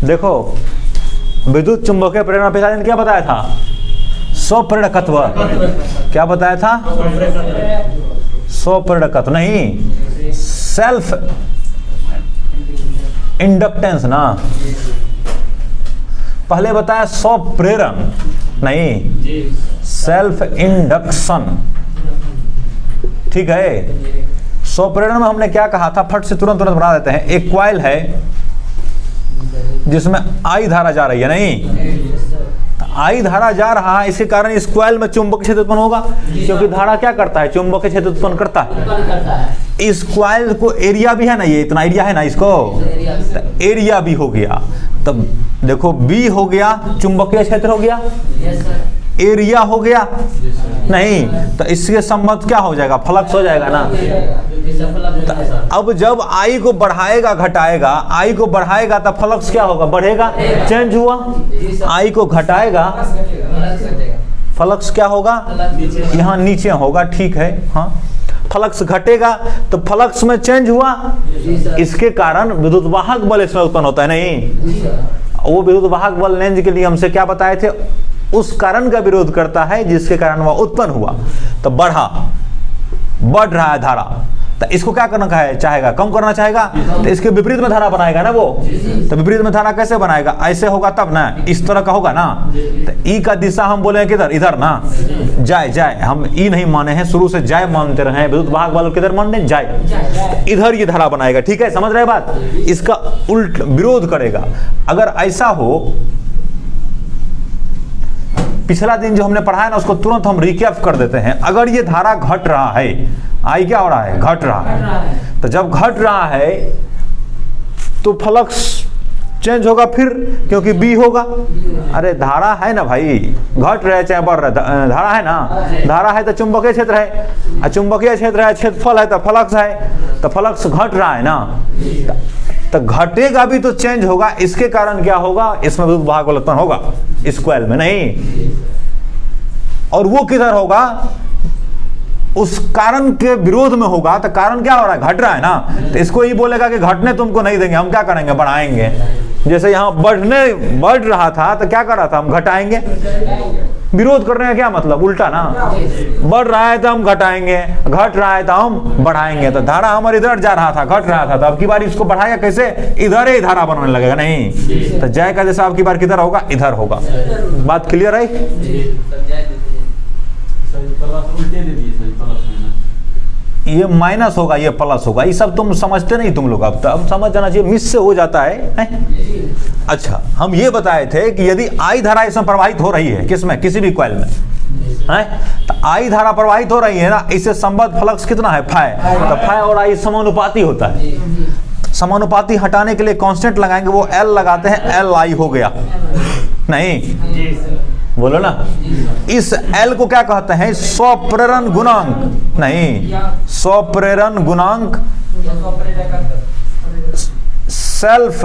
देखो विद्युत चुंबकीय प्रेरण पिछला दिन क्या बताया था? स्वप्रेरकत्व। क्या बताया था? स्वप्रेरकत्व नहीं, सेल्फ इंडक्टेंस ना। पहले बताया स्वप्रेरण नहीं, सेल्फ इंडक्शन। ठीक है, स्वप्रेरण में हमने क्या कहा था? फट से तुरंत बना देते हैं। एक कॉइल है जिसमें आई धारा जा रही है, नहीं आई धारा जा रहा है, इसके कारण इस कॉइल में चुंबकीय क्षेत्र उत्पन्न होगा, क्योंकि धारा क्या करता है? चुंबकीय क्षेत्र उत्पन्न करता है। इस कॉइल को एरिया भी है ना, ये इतना एरिया है ना, इसको एरिया भी हो गया। तब देखो बी हो गया, चुंबकीय क्षेत्र हो गया, एरिया हो गया नहीं, तो इसके संबंध क्या हो जाएगा? फ्लक्स हो जाएगा ना। अब जब आई को बढ़ाएगा घटाएगा, आई को बढ़ाएगा तब फ्लक्स क्या होगा? बढ़ेगा, चेंज हुआ। आई को घटाएगा, फ्लक्स क्या होगा? यहाँ नीचे होगा। ठीक है, हाँ, फ्लक्स घटेगा तो फ्लक्स में चेंज हुआ, इसके कारण विद्युत वाहक बल इसमें उत्पन्न होता है। नहीं, वो विद्युत वाहक बल लेंज के नियम से क्या बताए थे? उस कारण का विरोध करता है जिसके कारण वह उत्पन्न हुआ। तो बढ़ रहा है धारा, तो इसको क्या करना चाहेगा? कम करना चाहेगा, तो इसके विपरीत में धारा बनाएगा ना वो। तो विपरीत में धारा कैसे बनाएगा? ऐसे होगा तब ना, इस तरह का होगा ना। तो ई का दिशा हम बोले किधर? इधर ना, जाए। हम ई नहीं माने हैं, शुरू से जाए मानते रहे। विद्युत वाहक बल किधर मानने? जाए। इधर ये धारा बनाएगा। ठीक है, समझ रहे बात? इसका उल्ट विरोध करेगा। अगर ऐसा हो, पिछला दिन जो हमने पढ़ा है ना, उसको तुरंत हम रिकैप कर देते हैं। अगर ये धारा घट रहा है, आई क्या हो रहा है? घट रहा है। तो जब घट रहा है तो फ्लक्स चेंज होगा फिर, क्योंकि बी होगा। अरे धारा है ना भाई, घट रहा है चाहे बढ़ रहा है, धारा है ना। धारा है तो चुंबकीय क्षेत्र है, और चुंबकीय क्षेत्र है, क्षेत्रफल है तो फ्लक्स है। तो फ्लक्स घट रहा है ना, तो घटेगा भी तो चेंज होगा। इसके कारण क्या होगा? इसमें विद्युत वाहक बल उत्पन्न होगा, इस कॉइल में नहीं। और वो किधर होगा? उस कारण के विरोध में होगा। तो कारण क्या हो रहा है? घट रहा है ना। तो इसको ही बोलेगा कि घटने तुमको नहीं देंगे, हम क्या करेंगे? बढ़ाएंगे। जैसे यहाँ बढ़ रहा था तो क्या कर रहा था? हम घटाएंगे। विरोध करने का क्या मतलब? उल्टा ना, बढ़ रहा है तो हम घटाएंगे, घट रहा है तो हम बढ़ाएंगे। तो धारा हमारे इधर जा रहा था, घट रहा था, तो अब की बार इसको बढ़ाया कैसे? इधर ही धारा बनने लगेगा। नहीं, तो जय का जैसा अब की बार किधर होगा? इधर होगा। बात क्लियर है? ये माइनस होगा, ये प्लस होगा, ये सब तुम समझते नहीं तुम लोग। अब समझ जाना चाहिए, मिस से हो जाता है। अच्छा, हम ये बताए थे कि यदि आई धारा इसमें प्रवाहित हो रही है, किसमें? किसी भी कॉइल में है, तो आई धारा प्रवाहित हो रही है ना, इससे संबद्ध फ्लक्स कितना है? फाई। तो फाई और आई समानुपाती होता है। समानुपाती हटाने के लिए कांस्टेंट लगाएंगे, वो एल लगाते हैं, एल आई हो गया। नहीं, बोलो ना। इस एल को क्या कहते हैं? स्वप्रेरण गुणांक। नहीं, स्वप्रेरण गुणांक, सेल्फ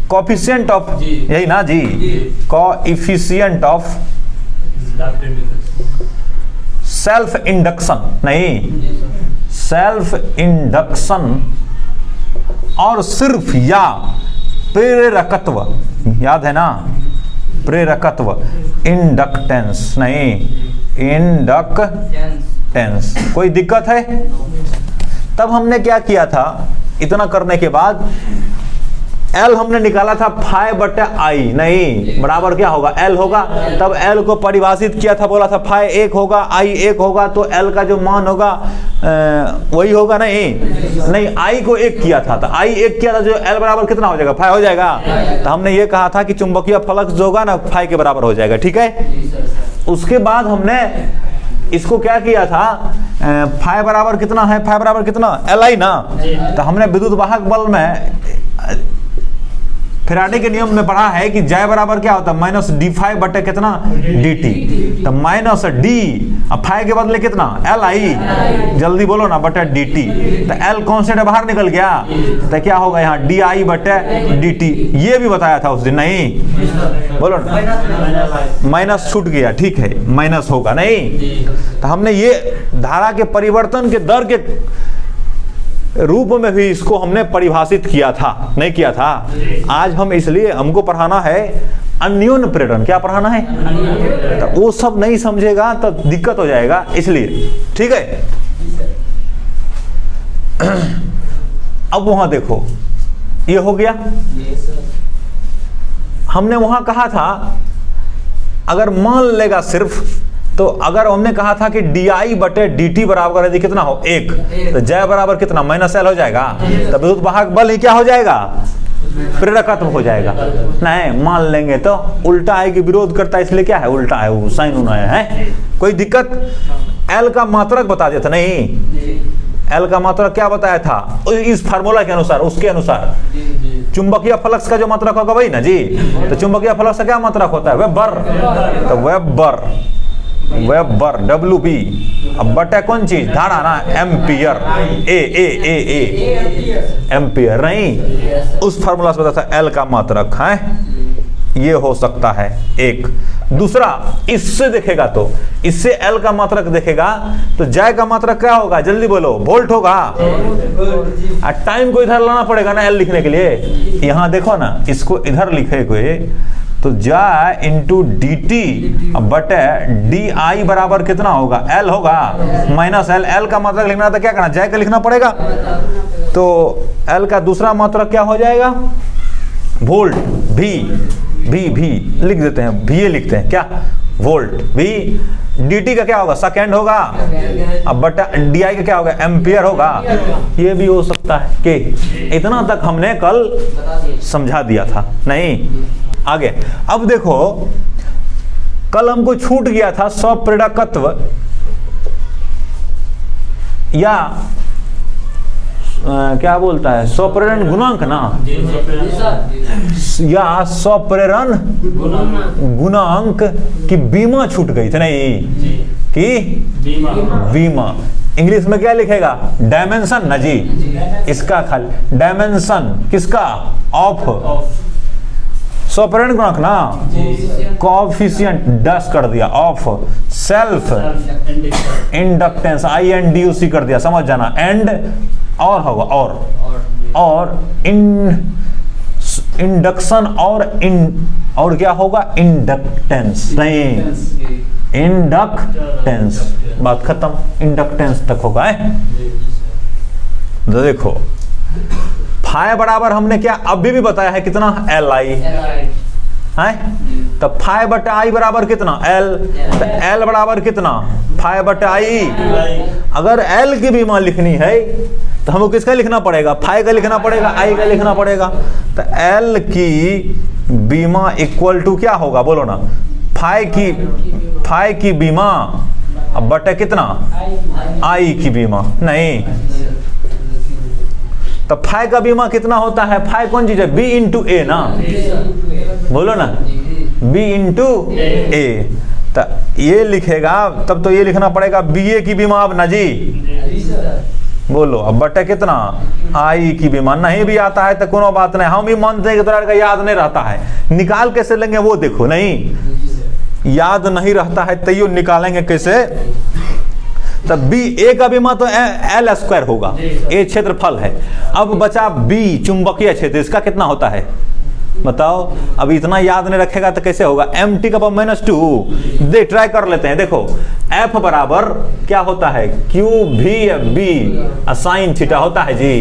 कोएफिशिएंट ऑफ, यही ना जी, कोएफिशिएंट ऑफ सेल्फ इंडक्शन। नहीं, सेल्फ इंडक्शन और सिर्फ या प्रेरकत्व, याद है ना? प्रेरकत्व, इंडक्टेंस नहीं, इंडक्टेंस। कोई दिक्कत है? तब हमने क्या किया था? इतना करने के बाद एल हमने निकाला था फाई बटे आई, नहीं बराबर क्या होगा? एल होगा। तब एल को परिभाषित किया था, बोला था फाई 1 होगा, आई 1 होगा, तो एल का जो मान होगा वही होगा। नहीं, आई को 1 किया था, तो आई 1 किया था, जो एल बराबर कितना हो जाएगा? फाई हो जाएगा। तो हमने ये कहा था कि चुंबकीय फ्लक्स जो होगा ना, फाई के बराबर हो जाएगा। ठीक है, उसके बाद हमने इसको क्या किया था? फाई बराबर कितना है? फाई बराबर कितना? एल आई ना। तो हमने विद्युत वाहक बल में फैराडे के नियम में पढ़ा है कि जय बराबर क्या होता है? माइनस डी फाई बटे कितना? D T. तो माइनस डी, अब फाई के बदले कितना? एल आई, जल्दी बोलो ना, बटे डी टी। तो एल कांस्टेंट बाहर निकल गया, तो क्या होगा यहाँ? डी आई बटे डी टी। ये भी बताया था उस दिन, नहीं बोलो ना, माइनस छूट गया। ठीक है, माइनस होगा। नहीं, तो हमने ये धारा के परिवर्तन के दर के रूप में भी इसको हमने परिभाषित किया था, नहीं किया था? आज हम इसलिए हमको पढ़ाना है अन्योन्य प्रेरण। क्या पढ़ाना है? तो वो सब नहीं समझेगा तो दिक्कत हो जाएगा, इसलिए। ठीक है, अब वहां देखो, ये हो गया। हमने वहां कहा था अगर मान लेगा सिर्फ, तो अगर हमने कहा था कि di बटे dt बराबर यदि कितना हो 1, तो जय बराबर कितना -L हो जाएगा, तो विद्युत वाहक बल ही क्या हो जाएगा? प्रेरकत्व हो जाएगा। नहीं मान लेंगे तो उल्टा है कि विरोध करता है, इसलिए क्या है? उल्टा है, वो साइन होना है। कोई दिक्कत? L का मात्रक बता दिया था, नहीं L का मात्रक क्या बताया था? इस फार्मूला के अनुसार, उसके अनुसार चुंबकीय फ्लक्स का जो मात्रक होगा वही ना जी। तो चुंबकीय फ्लक्स का क्या मात्रक होता है? वेबर। तो वेबर WB, अब बटे कौन चीज? धारा ना, एम्पियर। ए एम्पियर नहीं, उस फार्मूला से बताता है L का मात्रक है। ये हो सकता है एक। दूसरा, इससे देखेगा तो इससे L का मात्रक देखेगा तो जय का मात्रक क्या होगा? जल्दी बोलो। वोल्ट होगा। टाइम को इधर लाना पड़ेगा ना L लिखने के लिए। यहां देखो ना, इसको इधर लिखे हुए तो जय इंटू dt बटे di बराबर कितना होगा? L होगा -L। L का मात्रक लिखना था, क्या करना? जय का लिखना पड़ेगा। तो L का दूसरा मात्रक क्या हो जाएगा? वोल्ट। भी लिख देते हैं, VA लिखते हैं, क्या? वोल्ट। भी dt का क्या होगा? सेकेंड होगा। अब बटा di का क्या होगा? एम्पियर होगा। ये भी हो सकता है कि इतना तक हमने कल समझा दिया था। नहीं, आगे अब देखो, कल हमको छूट गया था स्वप्रेरकत्व या क्या बोलता है, स्वप्रेरण गुणांक ना, या स्वप्रेरण गुणांक की बीमा छूट गई थी। नहीं कि बीमा इंग्लिश में क्या लिखेगा? डायमेंशन ना जी। इसका खाली डायमेंशन किसका? ऑफ स्वप्रेरण गुणांक ना, कोएफिशिएंट डैश कर दिया, ऑफ सेल्फ इंडक्टेंस INDUC कर दिया, समझ जाना। एंड और होगा और इंडक्शन और क्या होगा? इंडक्टेंस। नहीं, इंडक्टेंस, बात खत्म। इंडक्टेंस तक होगा। तो देखो फाई बराबर हमने क्या अभी भी बताया है कितना? Li है। तो फाई बटा आई बराबर कितना? L। तो L बराबर कितना? फाई बटा आई। अगर L की बीमा लिखनी है तो हमको किसका लिखना पड़ेगा? फाई का लिखना पड़ेगा, आई का लिखना पड़ेगा। तो L की बीमा इक्वल टू क्या होगा? बोलो ना। फाई की बीमा अब बटे कितना? आई की बीमा। नहीं, तो फाई का बीमा कितना होता है? फाई कौन चीज है? B इंटू ए ना, बोलो ना, B इंटू ए। तो ये लिखेगा तब तो ये लिखना पड़ेगा BA की बीमा। अब ना जी बोलो, अब बटे कितना? आई की बीमा। नहीं भी आता है तो कोनो बात नहीं, हम भी मानते हैं कि तुम्हारे का याद नहीं रहता है, निकाल कैसे लेंगे वो देखो। नहीं याद नहीं रहता है तैयो निकालेंगे कैसे? तब A का बीमा तो L² होगा, A क्षेत्रफल है। अब बचा B चुंबकीय क्षेत्र, इसका कितना होता है बताओ? अब इतना याद नहीं रखेगा तो कैसे होगा? mt का पावर -2। दे ट्राई कर लेते हैं। देखो F बराबर क्या होता है? QV साइन थीटा होता है जी।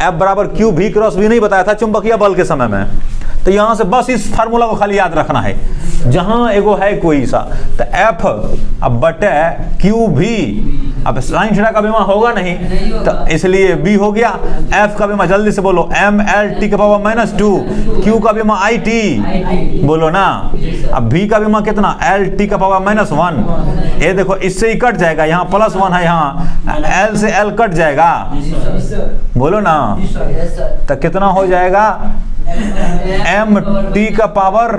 F बराबर QV क्रॉस V नहीं बताया था चुंबकीय बल के समय में। तो यहां से बस इस फार्मूला को खाली याद रखना है। जहां एगो है कोई सा तो F अब बटे QV, अब साइन थीटा का बीमा होगा नहीं तो इसलिए B हो गया। F का बीमा जल्दी से बोलो MLT के पावर -2, Q का बीमा IT बोलो ना। अब V का बीमा कितना? LT का पावर -1। ये देखो इससे ही कट जाएगा, यहाँ +1 है, यहाँ L से L कट जाएगा, बोलो ना। तो कितना हो जाएगा? MT का पावर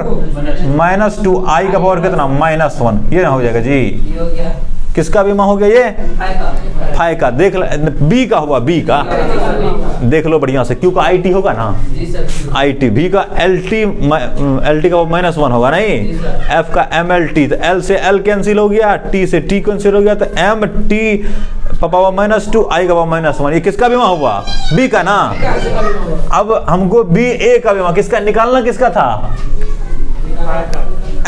-2, I का पावर कितना? -1। ये ना हो जाएगा जी। किसका बीमा हो गया? ये फाई का। देख लो B का हुआ, B का देख लो बढ़िया से। Q का IT होगा ना, IT। V का LT का -1 होगा नहीं। F का MLT, तो L से L कैंसिल हो गया, T से T कैंसिल हो गया, तो MT पावर -2 आई का पावर -1। ये किसका विमा हुआ? बी का ना। अब हमको बी ए का विमा किसका निकालना, किसका था?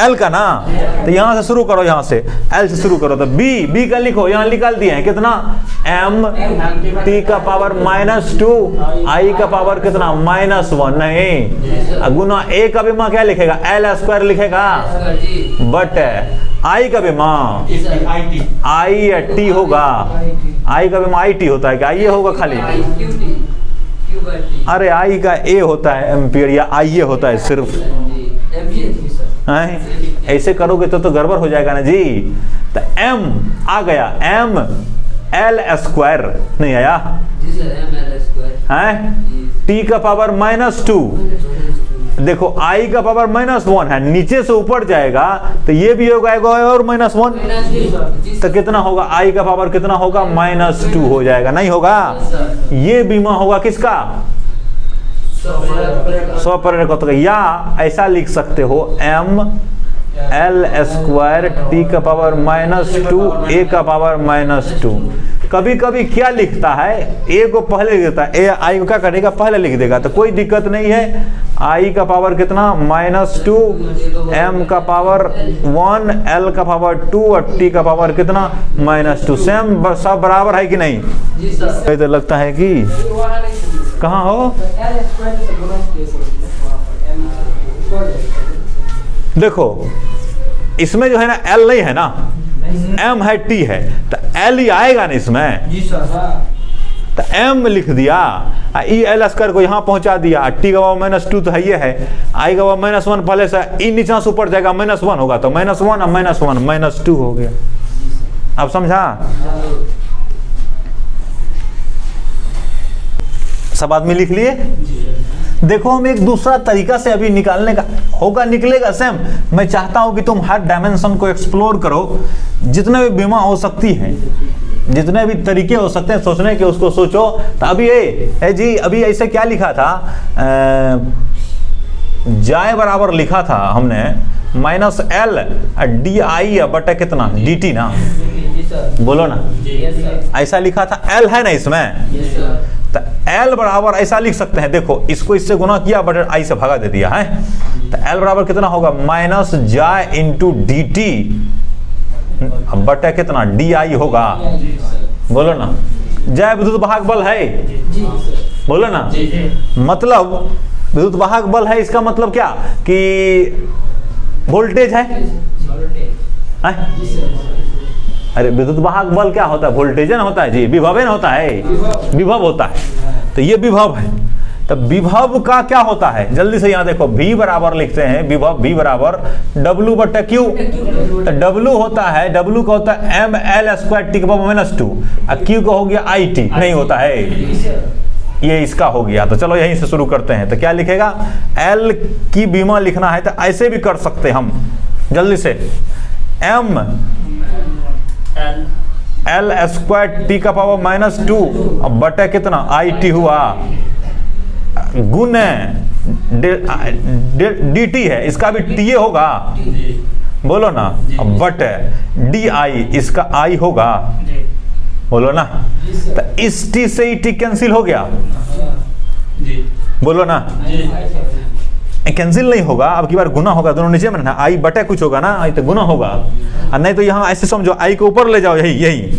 एल का ना। तो यहां से शुरू करो, यहां से एल से शुरू करो। तो बी का लिखो, यहां निकाल दिए हैं कितना? एम टी का पावर -2 आई का पावर कितना? -1। नहीं, गुना ए का विमा क्या लिखेगा? L² लिखेगा। बट आई का विमा आई टी होगा। आई का विमा IT होता है क्या? ये होगा खाली? अरे आई का ए होता है एम्पियर, या आई होता है सिर्फ। ऐसे करोगे तो गड़बड़ हो जाएगा ना जी। तो एम आ गया, ML² नहीं आया है। टी का पावर -2, देखो आई का पावर -1 है, नीचे से ऊपर जाएगा तो ये भी होगा और -1। तो कितना होगा? आई का पावर कितना होगा? -2 हो जाएगा। नहीं होगा, ये बीमा होगा किसका? 100 तो या ऐसा लिख सकते हो ML² टी का पावर -2 ए का पावर -2। कभी कभी क्या लिखता है, ए को पहले लिख देता है, ए आई को क्या करेगा? पहले लिख देगा। तो कोई दिक्कत नहीं है। आई का पावर कितना? -2, एम का पावर 1, एल का पावर 2 और टी का पावर कितना? -2। सेम सब बराबर है कि नहीं? तो लगता है कि कहाँ हो? देखो इसमें जो है ना एल नहीं है ना, एम है टी है, तो एल ही आएगा ना इसमें। तो एम लिख दिया, EL² को यहाँ पहुंचा दिया। टी का पावर -2 तो है ये है, आई का पावर -1 पहले से, ई नीचा से ऊपर जाएगा -1 होगा, तो -1 और -1 -2 हो गया। अब समझा? सब आदमी लिख लिए? देखो हम एक दूसरा तरीका से अभी निकालने का होगा, निकलेगा सेम। मैं चाहता हूं कि तुम हर डायमेंशन को एक्सप्लोर करो, जितने भी बीमा हो सकती है, जितने भी तरीके हो सकते हैं सोचने के, उसको सोचो। तो अभी ए जी अभी ऐसे क्या लिखा था? जाए बराबर लिखा था हमने -L DI बटा कितना? DT ना, बोलो ना। ऐसा लिखा था, L है ना इसमें। तो L बराबर ऐसा लिख सकते हैं, देखो इसको इससे गुना किया बट आई से भागा दे दिया है। तो L बराबर कितना होगा? -जाए × DT बटा कितना? DI होगा। बोलो ना। जाए विद्युत वाहक बल है, बोलो ना। मतलब विद्युत वाहक बल है, इसका मतलब क्या कि वोल्टेज है। अरे विद्युत वाहक बल क्या होता है? वोल्टेज ना होता है जी, विभव ना होता है, विभव होता है। तो ये विभव है। तो विभव का क्या होता है? जल्दी से यहाँ देखो, V बराबर लिखते हैं विभव, V बराबर W बटा Q। तो W होता है, W का होता है ML² टी का पावर -2 और Q का हो गया IT, नहीं होता है, ये इसका हो गया। तो चलो यहीं से शुरू करते हैं। तो क्या लिखेगा? L की बीमा लिखना है तो ऐसे भी कर सकते हम, जल्दी से। ML² टी का पावर -2 अब बटा कितना? IT हुआ, गुने DT है, इसका भी TA होगा, बोलो ना। अब बट DI, इसका I होगा, बोलो ना। तो इस T से ही T कैंसिल हो गया, बोलो ना। कैंसिल नहीं होगा, अब की बार गुना होगा, दोनों नीचे में ना, आई बटे कुछ होगा ना, आई तो गुना होगा। और नहीं तो यहाँ ऐसे समझो, आई को ऊपर ले जाओ, यही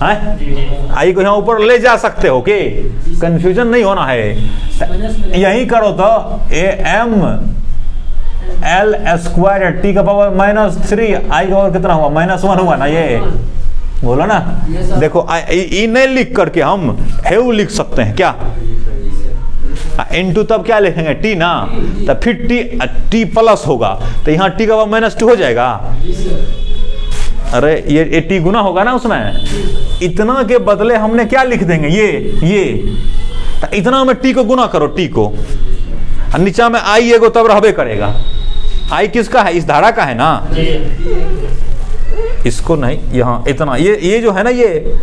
आई को यहाँ ऊपर ले जा सकते हो के, कंफ्यूजन नहीं होना है। यही करो तो ML² टी का पावर -3 आई का पावर कितना हुआ? -1 हुआ ना, ये बोलो ना। देखो ई नहीं लिख करके हम हेउ लिख सकते हैं क्या? इनटू तब क्या लिखेंगे? टी ना, तो फिर टी प्लस होगा, तो यहाँ टी का पावर -2 हो जाएगा। अरे ये टी गुना होगा ना उसमें, इतना के बदले हमने क्या लिख देंगे? ये तो इतना में टी को गुना करो, टी को, और नीचा में आई एगो तब रहबे करेगा। आई किसका है? इस धारा का है ना, इसको नहीं, यहाँ इतना, ये जो है ना, ये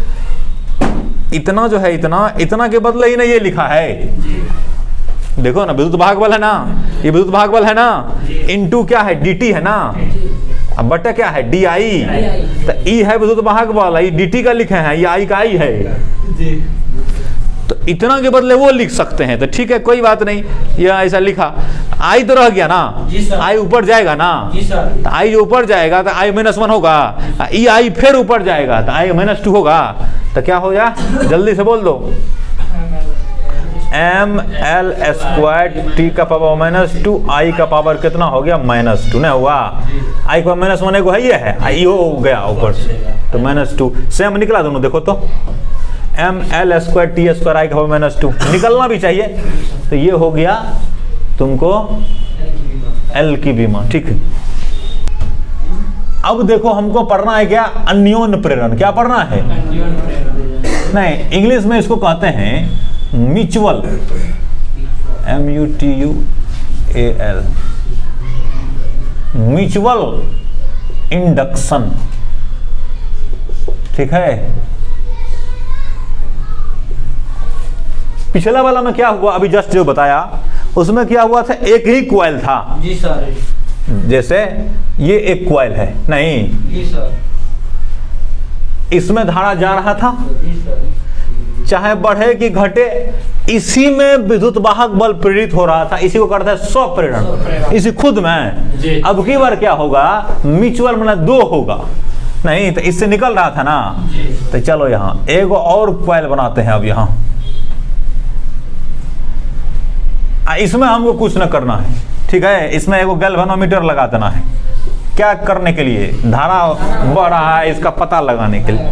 इतना जो है, इतना के बदले ही ना ये लिखा है। देखो ना, विद्युत वाहक बल है ना, ये विद्युत वाहक बल है ना, इनटू क्या है? DT है ना, अब बटा क्या है? DI। तो ई है विद्युत वाहक बल, ई dt का लिखे हैं, ये आई का आई है जी। तो इतना के बदले वो लिख सकते हैं, तो ठीक है कोई बात नहीं, ये ऐसा लिखा। आई तो रह गया ना, आई ऊपर जाएगा ना, तो आई जो ऊपर जाएगा तो आई -1 होगा, ई आई फिर ऊपर जाएगा तो आई -2 होगा। तो क्या हो गया, जल्दी से बोल दो, ml² t का पावर -2, आई का पावर कितना हो गया -2 ना हुआ, आई का -1 को है, ये है आई हो गया ऊपर तो -2 सेम निकला दोनों, देखो तो ml² t² आई का पावर -2 निकलना भी चाहिए। तो ये हो गया तुमको L की विमा, ठीक है। अब देखो हमको पढ़ना है क्या, अन्योन्य प्रेरण। क्या पढ़ना है, नहीं इंग्लिश में इसको कहते हैं म्यूचुअल, MUTUAL, म्यूचुअल इंडक्शन, ठीक है। पिछला वाला में क्या हुआ, अभी जस्ट जो बताया उसमें क्या हुआ था, एक ही कॉइल था जी सर, जैसे ये एक कॉइल है, नहीं जी सर, इसमें धारा जा रहा था जी सर, चाहे बढ़े कि घटे, इसी में विद्युत वाहक बल प्रेरित हो रहा था, इसी को करता है स्वप्रेरण, इसी खुद में। अब की बार क्या होगा, म्यूचुअल मतलब 2 होगा, नहीं तो इससे निकल रहा था ना। तो चलो यहाँ एक और कॉइल बनाते हैं। अब यहाँ इसमें हमको कुछ न करना है, ठीक है। इसमें एक गैल्वेनोमीटर लगा देना है, क्या करने के लिए, धारा बढ़ रहा है इसका पता लगाने के लिए।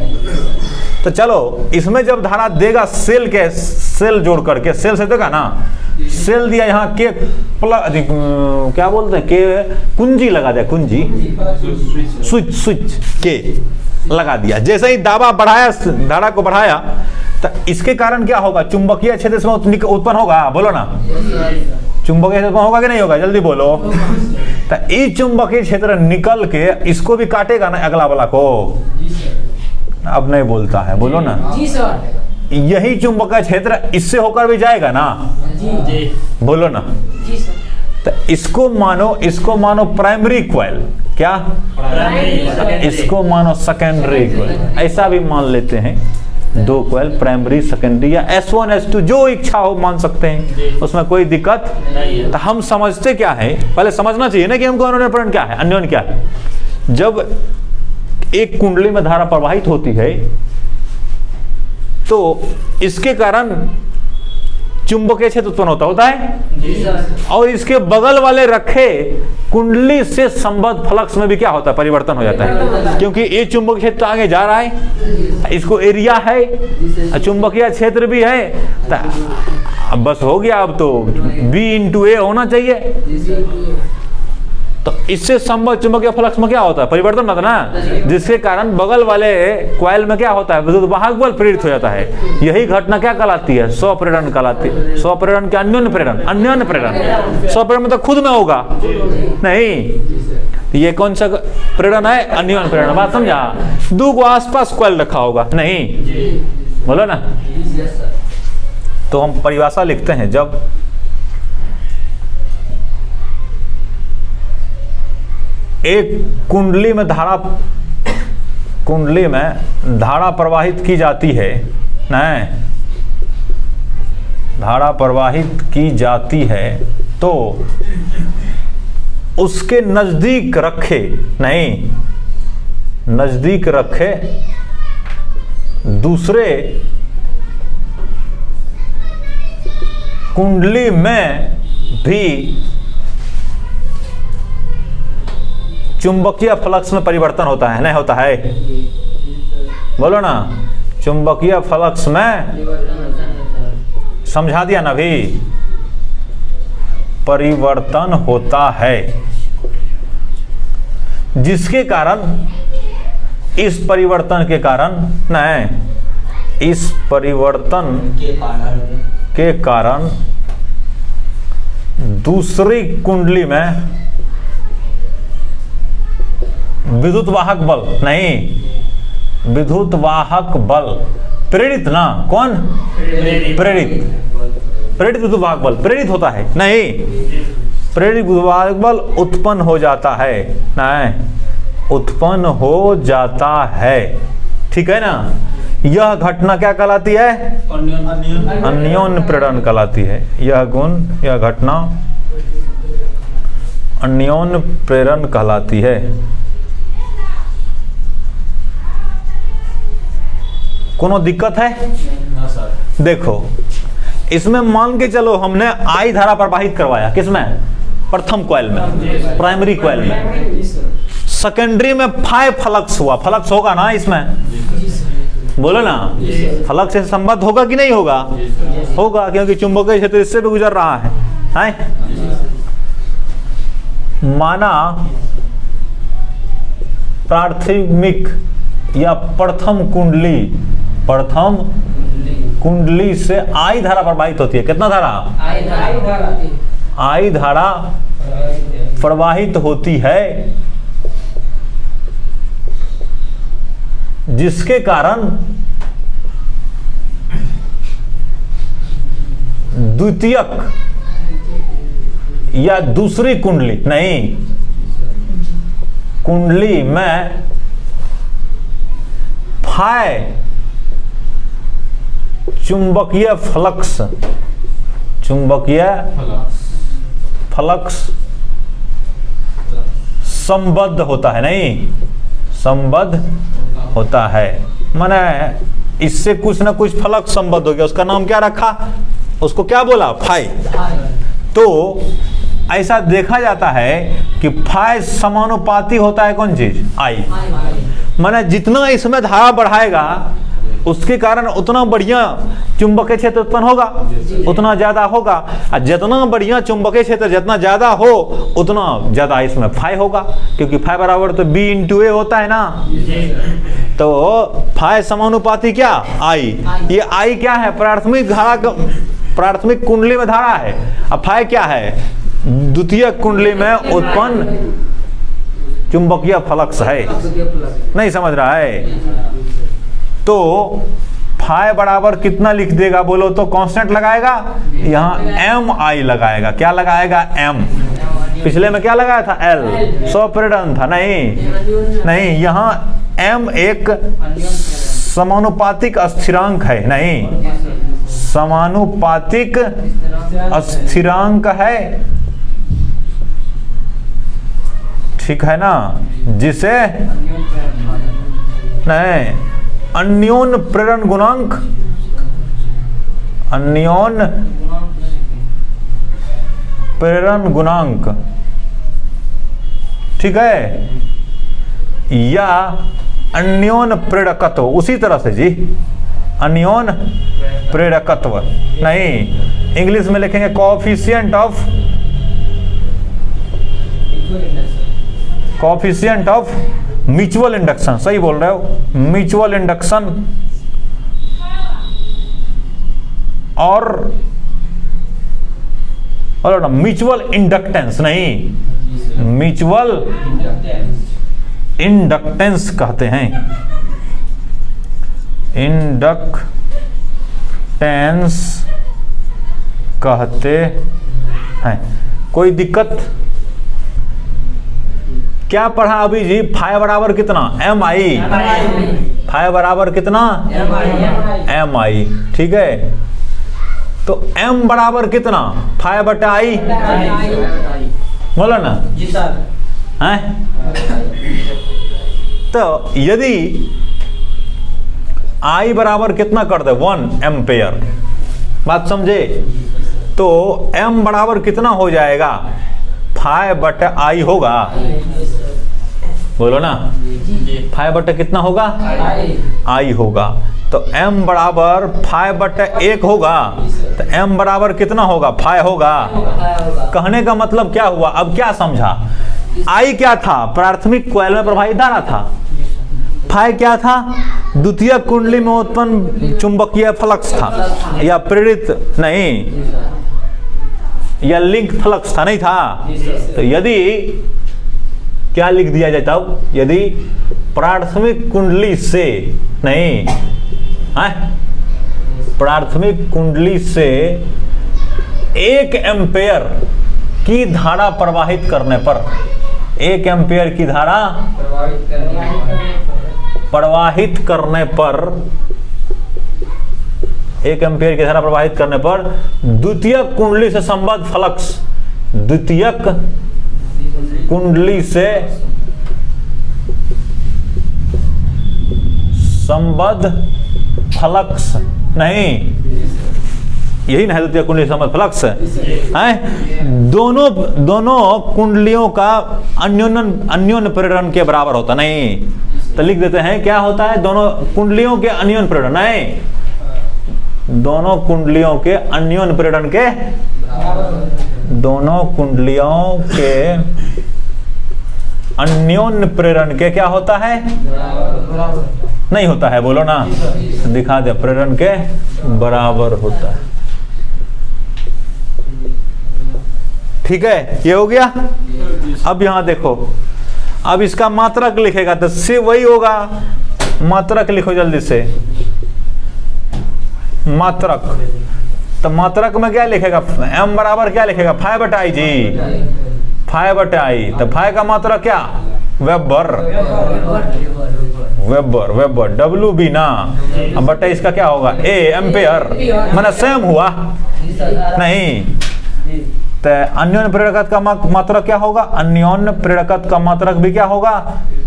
तो चलो इसमें जब धारा देगा, सेल के सेल जोड़ करके, सेल से देगा ना, सेल दिया यहाँ के क्या बोलते हैं, के कुंजी लगा दिया, कुंजी स्विच के लगा दिया। जैसे ही दाबा बढ़ाया, धारा को बढ़ाया, तो इसके कारण क्या होगा, चुंबकीय क्षेत्र इसमें उत्पन्न होगा, बोलो ना, चुंबकीय क्षेत्र होगा कि नहीं होगा, जल्दी बोलो। तो ये चुंबकीय क्षेत्र निकल के इसको भी काटेगा ना, अगला वाला को। अब नहीं बोलता है, बोलो ना जी सर। यही चुंबकीय क्षेत्र इससे होकर भी जाएगा ना जी, बोलो ना जी सर। तो इसको मानो प्राइमरी कॉइल, क्या इसको मानो सेकेंडरी कॉइल, ऐसा भी मान लेते हैं। 2 कॉइल, प्राइमरी सेकेंडरी, या S1 S2 जो इच्छा हो मान सकते हैं, उसमें कोई दिक्कत नहीं। तो हम समझते क्या है, पहले समझना चाहिए ना कि हमको अन्योन्य प्रेरण क्या है। अन्योन्य क्या है, जब एक कुंडली में धारा प्रवाहित होती है तो इसके कारण चुंबकीय क्षेत्र उत्पन्न होता है और इसके बगल वाले रखे कुंडली से संबद्ध फ्लक्स में भी क्या होता है, परिवर्तन हो जाता है। क्योंकि ये चुंबकीय क्षेत्र आगे जा रहा है, इसको एरिया है, चुंबकीय क्षेत्र भी है, तो बस हो गया। अब तो B/A होना चाहिए। तो इससे संबद्ध चुंबकीय फ्लक्स में क्या होता है, परिवर्तन होता है ना, जिसके कारण बगल वाले कॉइल में क्या होता है, विद्युत वाहक बल प्रेरित हो जाता है। यही घटना क्या कहलाती है, स्वप्रेरण कहलाती है। स्वप्रेरण के अन्योन्य प्रेरण, अन्योन्य प्रेरण, स्वप्रेरण मतलब खुद में होगा नहीं। ये कौन सा प्रेरण है, अन्योन्य प्रेरण। बात समझा, 2 को आसपास कॉइल रखा होगा नहीं, बोलो ना। तो हम परिभाषा लिखते हैं, जब एक कुंडली में धारा प्रवाहित की जाती है, नहीं धारा प्रवाहित की जाती है, तो उसके नजदीक रखे, नहीं नजदीक रखे दूसरे कुंडली में भी चुंबकीय फ्लक्स में परिवर्तन होता है, नहीं होता है, बोलो ना। चुंबकीय फ्लक्स में, समझा दिया ना भी, परिवर्तन होता है, जिसके कारण, इस परिवर्तन के कारण, नहीं इस परिवर्तन के कारण दूसरी कुंडली में विद्युत वाहक बल, नहीं विद्युत वाहक बल प्रेरित, ना कौन प्रेरित विद्युत वाहक बल प्रेरित होता है, नहीं प्रेरित विद्युत वाहक बल उत्पन्न हो जाता है, नहीं उत्पन्न हो जाता है। ठीक है ना। यह घटना क्या कहलाती है? अन्योन्य प्रेरण कहलाती है। यह घटना अन्योन्य प्रेरण कहलाती है। कोनो दिक्कत है? देखो, इसमें मान के चलो हमने आई धारा प्रवाहित करवाया, किसमें? प्रथम कॉइल में, प्राइमरी कॉइल में। सेकेंडरी में फाइ फ्लक्स हुआ। फ्लक्स होगा ना इसमें? बोलो ना, फ्लक्स से संबद्ध होगा कि नहीं होगा? होगा, क्योंकि चुंबकीय क्षेत्र इससे भी गुजर रहा है। माना प्राथमिक या प्रथम कुंडली से आई धारा प्रवाहित होती है। कितना धारा? आई धारा प्रवाहित होती है, जिसके कारण द्वितीयक या दूसरी कुंडली में फाइ चुंबकीय फ्लक्स संबद्ध होता है। नहीं, संबद्ध होता है, माने इससे कुछ ना कुछ फ्लक्स संबद्ध हो गया। उसका नाम क्या रखा? उसको क्या बोला? फाइ। तो ऐसा देखा जाता है कि फाइ समानुपाती होता है कौन चीज? आई। माने जितना इसमें धारा बढ़ाएगा उसके कारण उतना बढ़िया चुंबकीय क्षेत्र उत्पन्न होगा, उतना ज्यादा होगा। और जितना बढ़िया चुंबकीय क्षेत्र जितना ज्यादा हो उतना ज्यादा इसमें फाइ होगा, क्योंकि फाइ बराबर तो बी इंटू ए होता है ना। तो फाइ समानुपाती क्या? आई। ये आई क्या है? प्राथमिक कुंडली में धारा है। अब फाइ क्या है? द्वितीय कुंडली में उत्पन्न चुंबकीय फ्लक्स है। नहीं समझ रहा है? तो फाइ बराबर कितना लिख देगा बोलो तो? कांस्टेंट लगाएगा, यहाँ एम आई लगाएगा। क्या लगाएगा? एम। पिछले में क्या लगाया था? एल। स्वप्रेरण था। नहीं, यहाँ एम एक समानुपातिक स्थिरांक है। नहीं, समानुपातिक स्थिरांक है। ठीक है ना। जिसे नहीं, अन्योन्य प्रेरण गुणांक, अन्योन्य प्रेरण गुणांक, ठीक है, या अन्योन्य प्रेरकत्व। उसी तरह से जी, अन्योन्य प्रेरकत्व नहीं, इंग्लिश में लिखेंगे कोएफिशिएंट ऑफ म्यूचुअल इंडक्शन। सही बोल रहे हो, म्यूचुअल इंडक्शन और म्यूचुअल इंडक्टेंस। नहीं, म्यूचुअल इंडक्टेंस कहते हैं, इंडक्टेंस कहते हैं। कोई दिक्कत? क्या पढ़ा अभी जी? फाइ बराबर कितना? एम आई। फाइ बराबर कितना? एम आई। ठीक है, तो एम बराबर कितना? फाइ बटा आई। बोलो ना जी सर। हैं? तो यदि आई बराबर कितना कर दे? 1 एम्पेयर, बात समझे? तो एम बराबर कितना हो जाएगा? फाइ बटा आई होगा। बोलो ना, फाइ बटा कितना होगा? आई होगा। तो m बराबर फाइ बटा 1 होगा, तो m बराबर कितना होगा? फाइ होगा। कहने का मतलब क्या हुआ? अब क्या समझा? I क्या था? प्राथमिक कॉइल में प्रवाहित धारा था। फाइ क्या था? द्वितीय कुंडली में उत्पन्न चुंबकीय फ्लक्स था, या प्रेरित नहीं, या लिंक फ्लक्स था। नहीं था? तो यदि क्या लिख दिया जाता हो? यदि प्राथमिक कुंडली से नहीं, प्राथमिक कुंडली से 1 एम्पेयर की धारा प्रवाहित करने पर 1 एम्पियर की धारा प्रवाहित करने पर 1 एम्पियर की धारा प्रवाहित करने पर द्वितीयक कुंडली से संबद्ध फ्लक्स, द्वितीयक कुंडली से संबद्ध फ्लक्स, नहीं यही ना है द्वितीय कुंडली संबद्ध फ्लक्स है, दोनों कुंडलियों का अन्योन्य प्रेरण के बराबर होता, नहीं तो लिख देते हैं क्या होता है, दोनों कुंडलियों के अन्योन्य प्रेरण, नहीं दोनों कुंडलियों के अन्योन्य प्रेरण के, दोनों कुंडलियों के अन्योन्य प्रेरण के क्या होता है, नहीं होता है, बोलो ना, दिखा दे, प्रेरण के बराबर होता है। ठीक है, ये हो गया। अब यहां देखो, अब इसका मात्रक लिखेगा तो से वही होगा, मात्रक लिखो जल्दी से, मात्रक, तो मात्रक में क्या लिखेगा, m बराबर क्या लिखेगा, 5/I जी, 5/I, तो 5 का मात्रक क्या, वेबर, वेबर, वेबर, WB ना, अब बटा इसका क्या होगा, A एम्पेयर, माने सेम हुआ, नहीं तो अन्योन्य प्रेरकत्व का मात्रक क्या होगा, अन्योन्य प्रेरकत्व का मात्रक भी क्या होगा,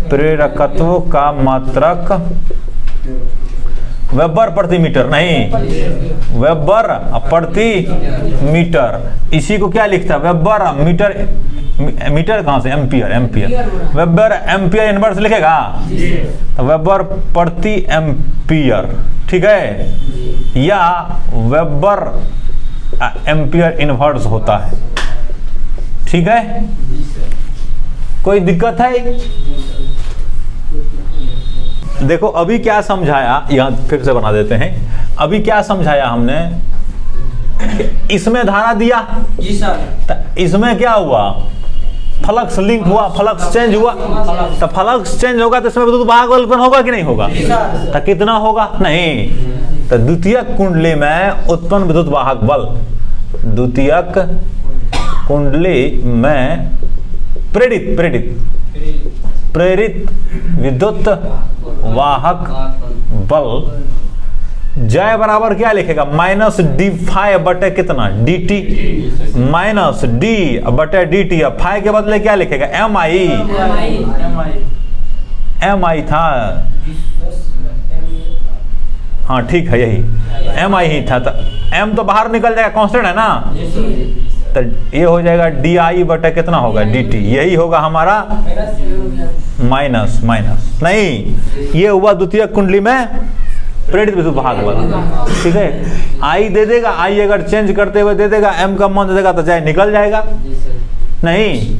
प्रेरकत्व का मात्रक वेबर प्रति मीटर, नहीं वेबर प्रति मीटर, इसी को क्या लिखता है, वेबर मीटर, मीटर कहां से, ampere, ampere, weber ampere inverse लिखेगा, तो वेबर प्रति एम्पियर, ठीक है, या वेबर एम्पियर इनवर्स होता है, ठीक है, कोई दिक्कत है। देखो अभी क्या समझाया, यहां फिर से बना देते हैं, अभी क्या समझाया हमने, इसमें धारा दिया जी सर, इसमें क्या हुआ, फ्लक्स लिंक हुआ, फ्लक्स चेंज हुआ, तो फ्लक्स चेंज होगा तो इसमें विद्युत वाहक बल उत्पन्न होगा कि नहीं होगा, तो कितना होगा, नहीं, तो द्वितीयक कुंडली में उत्पन्न विद्युत वाहक बल, द्वितीयक कुंडली में प्रेरित विद्युत वाहक बल जय बराबर क्या लिखेगा, -d∅ बटे कितना, dt, माइनस d बटे dt, अब फाइ के बदले क्या लिखेगा, mi था, हाँ ठीक है, यही mi ही था, तो m तो बाहर निकल जाएगा, कांस्टेंट है ना, तो ये हो जाएगा di बटे कितना होगा, dt, यही होगा हमारा माइनस, नहीं ये हुआ द्वितीय कुंडली में प्रेरित विद्युत वाहक बल, ठीक है, I दे देगा, I अगर चेंज करते हुए दे देगा, m का मान दे देगा तो जाए निकल जाएगा, नहीं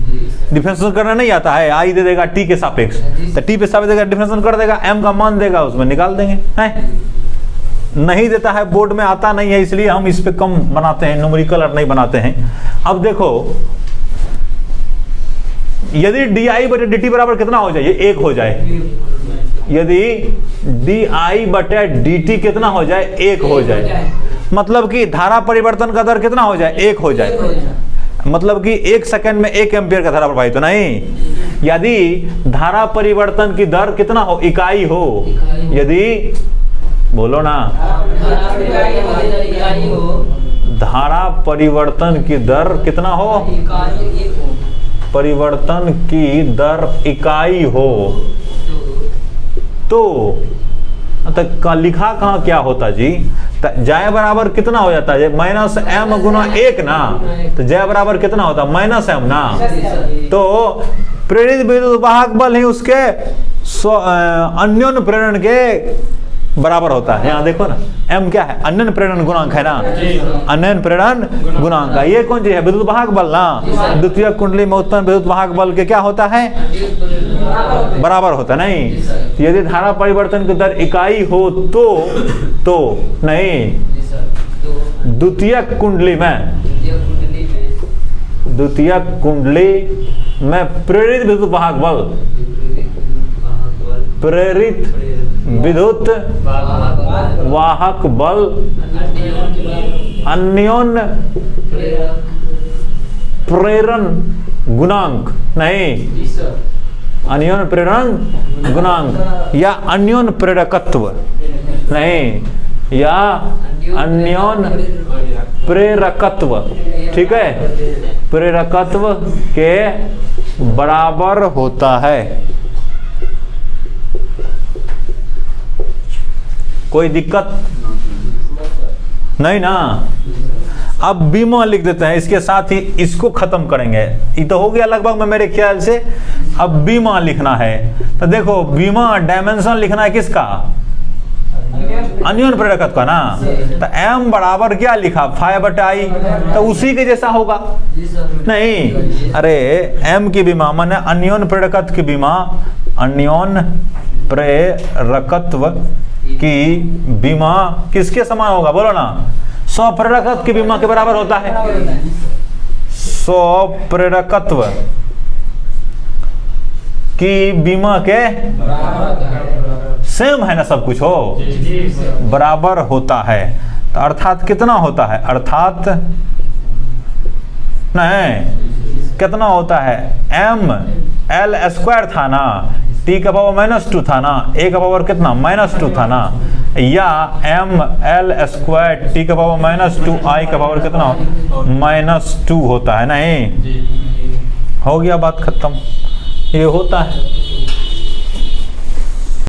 डिफरेंशिएशन करना नहीं आता है, I दे देगा t के सापेक्ष, तो t पे सापेक्ष देगा, डिफरेंशिएशन कर देगा, m का मान देगा, उसमें निकाल देंगे, है नहीं देता है, बोर्ड में आता नहीं है, इसलिए हम इस पे कम बनाते हैं, न्यूमेरिकल और नहीं बनाते हैं। अब देखो यदि di बटे dt बराबर कितना हो जाए, 1 हो जाए, यदि di बटे dt कितना हो जाए, 1 हो जाए, मतलब कि धारा परिवर्तन का दर कितना हो जाए, 1 हो जाए, मतलब कि 1 सेकंड में 1 एम्पियर का धारा प्रवाहित हो, नहीं यदि धारा परिवर्तन की दर कितना हो, इकाई हो, यदि बोलो ना, धारा परिवर्तन की दर कितना हो, परिवर्तन की दर इकाई हो, तो लिखा कहाँ क्या होता जी, जय बराबर कितना हो जाता है, -m गुना 1 ना, तो जय बराबर कितना होता है, -m ना, तो प्रेरित विद्युत वाहक बल ही उसके अन्योन्य प्रेरण के बराबर होता है। यहाँ देखो ना, m क्या है, अन्योन्य प्रेरण गुणांक है ना, अन्योन्य प्रेरण गुणांक, ये कौन चीज है, विद्युत वाहक बल ना, द्वितीय कुंडली में उत्पन्न विद्युत वाहक बल के क्या होता है, बराबर होता है, नहीं यदि धारा परिवर्तन की दर इकाई हो तो नहीं, द्वितीय कुंडली में प्रेरित विद्युत वाहक बल, प्रेरित विद्युत वाहक बल अन्योन्य प्रेरण गुणांक नहीं, अन्योन प्रेरण गुणांक या अन्योन प्रेरकत्व नहीं, या अन्योन प्रेरकत्व, ठीक है, प्रेरकत्व के बराबर होता है। कोई दिक्कत नहीं ना। अब बीमा लिख देते हैं, इसके साथ ही इसको खत्म करेंगे। ये तो हो गया लगभग में मेरे ख्याल से। अब बीमा लिखना है, तो देखो बीमा डायमेंशन लिखना है किसका, अन्योन प्रेरकत्व का ना। तो m बराबर क्या लिखा, 5/i, तो उसी के जैसा होगा नहीं। अरे m की बीमा माने अन्योन प्रेरकत्व की बीमा, अन्योन प्रेरकत्व की बीमा किसके समान होगा, बोलो ना। स्वप्रेरकत्व की बीमा के बराबर होता है। स्वप्रेरकत्व की बीमा के सेम है ना, सब कुछ हो बराबर होता है। तो अर्थात कितना होता है, अर्थात नहीं कितना होता है, ml² था ना, t का पावर -2 था ना, a का पावर कितना -2 था ना, या ml² t का पावर -2 i का पावर कितना -2 होता है नहीं। हो गया बात खत्म, ये होता है।